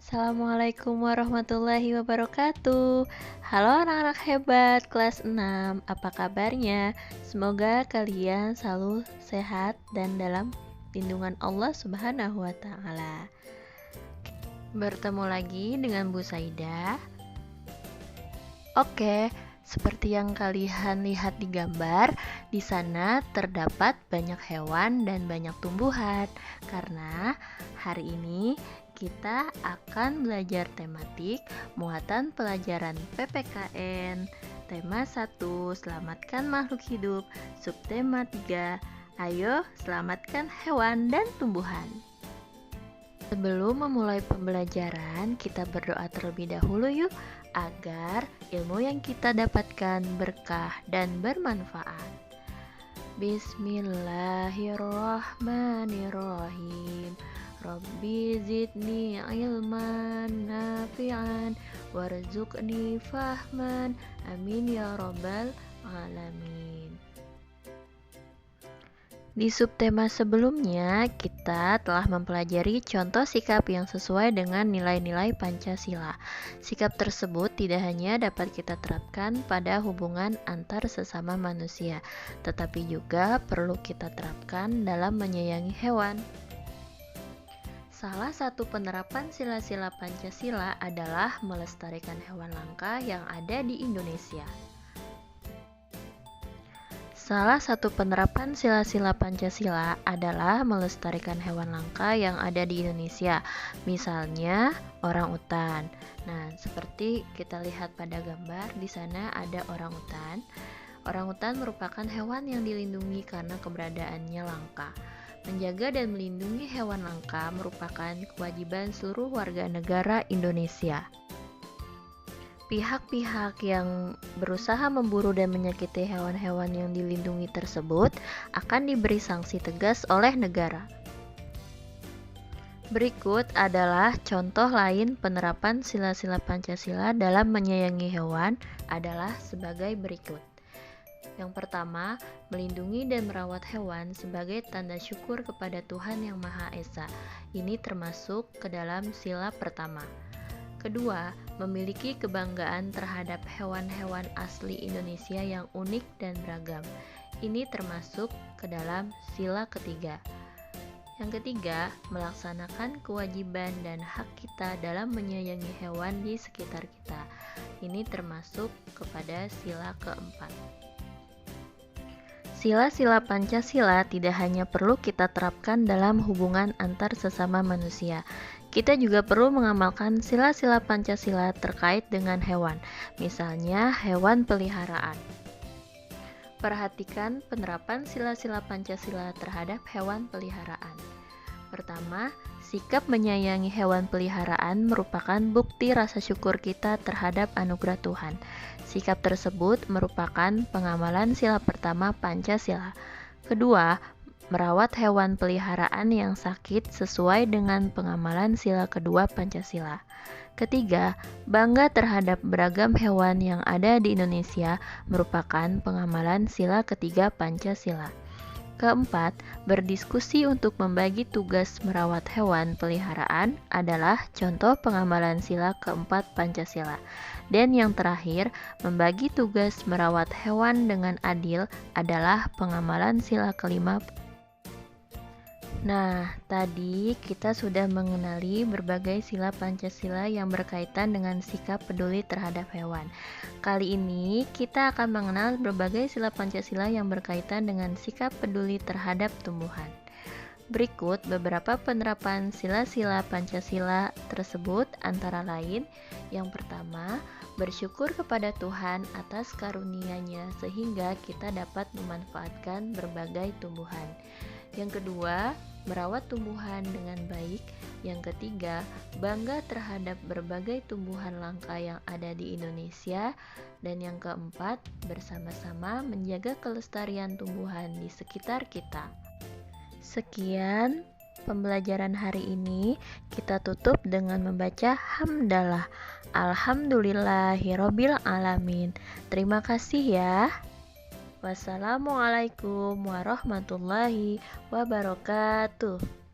Assalamualaikum warahmatullahi wabarakatuh. Halo anak-anak hebat kelas 6, apa kabarnya? Semoga kalian selalu sehat dan dalam lindungan Allah Subhanahu wa taala. Bertemu lagi dengan Bu Saida. Oke, seperti yang kalian lihat di gambar, di sana terdapat banyak hewan dan banyak tumbuhan. Karena hari ini kita akan belajar tematik muatan pelajaran PPKN. Tema 1, selamatkan makhluk hidup. Subtema 3, ayo selamatkan hewan dan tumbuhan. Sebelum memulai pembelajaran, kita berdoa terlebih dahulu yuk, agar ilmu yang kita dapatkan berkah dan bermanfaat. Bismillahirrahmanirrahim. Rabbi zidni ilman nafi'an warzuqni fahman. Amin ya rabbal alamin. Di subtema sebelumnya, kita telah mempelajari contoh sikap yang sesuai dengan nilai-nilai Pancasila. Sikap tersebut tidak hanya dapat kita terapkan pada hubungan antar sesama manusia, tetapi juga perlu kita terapkan dalam menyayangi hewan. Salah satu penerapan sila-sila Pancasila adalah melestarikan hewan langka yang ada di Indonesia. Salah satu penerapan sila-sila Pancasila adalah melestarikan hewan langka yang ada di Indonesia, misalnya orang utan. Nah, seperti kita lihat pada gambar, di sana ada orang utan. Orang utan merupakan hewan yang dilindungi karena keberadaannya langka. Menjaga dan melindungi hewan langka merupakan kewajiban seluruh warga negara Indonesia. Pihak-pihak yang berusaha memburu dan menyakiti hewan-hewan yang dilindungi tersebut akan diberi sanksi tegas oleh negara. Berikut adalah contoh lain penerapan sila-sila Pancasila dalam menyayangi hewan adalah sebagai berikut. Yang pertama, melindungi dan merawat hewan sebagai tanda syukur kepada Tuhan Yang Maha Esa. Ini termasuk ke dalam sila pertama. Kedua, memiliki kebanggaan terhadap hewan-hewan asli Indonesia yang unik dan beragam. Ini termasuk ke dalam sila ketiga. Yang ketiga, melaksanakan kewajiban dan hak kita dalam menyayangi hewan di sekitar kita. Ini termasuk kepada sila keempat. Sila-sila Pancasila tidak hanya perlu kita terapkan dalam hubungan antar sesama manusia. Kita juga perlu mengamalkan sila-sila Pancasila terkait dengan hewan, misalnya hewan peliharaan. Perhatikan penerapan sila-sila Pancasila terhadap hewan peliharaan. Pertama, sikap menyayangi hewan peliharaan merupakan bukti rasa syukur kita terhadap anugerah Tuhan. Sikap tersebut merupakan pengamalan sila pertama Pancasila. Kedua, merawat hewan peliharaan yang sakit sesuai dengan pengamalan sila kedua Pancasila. Ketiga, bangga terhadap beragam hewan yang ada di Indonesia merupakan pengamalan sila ketiga Pancasila. Keempat, berdiskusi untuk membagi tugas merawat hewan peliharaan adalah contoh pengamalan sila keempat Pancasila. Dan yang terakhir, membagi tugas merawat hewan dengan adil adalah pengamalan sila kelima. Nah, tadi kita sudah mengenali berbagai sila Pancasila yang berkaitan dengan sikap peduli terhadap hewan. Kali ini kita akan mengenal berbagai sila Pancasila yang berkaitan dengan sikap peduli terhadap tumbuhan. Berikut beberapa penerapan sila-sila Pancasila tersebut antara lain. Yang pertama, bersyukur kepada Tuhan atas karunia-Nya sehingga kita dapat memanfaatkan berbagai tumbuhan. Yang kedua, merawat tumbuhan dengan baik. Yang ketiga, bangga terhadap berbagai tumbuhan langka yang ada di Indonesia. Dan yang keempat, bersama-sama menjaga kelestarian tumbuhan di sekitar kita. Sekian pembelajaran hari ini, kita tutup dengan membaca hamdalah. Alhamdulillahirabbil alamin. Terima kasih ya. Wassalamualaikum warahmatullahi wabarakatuh.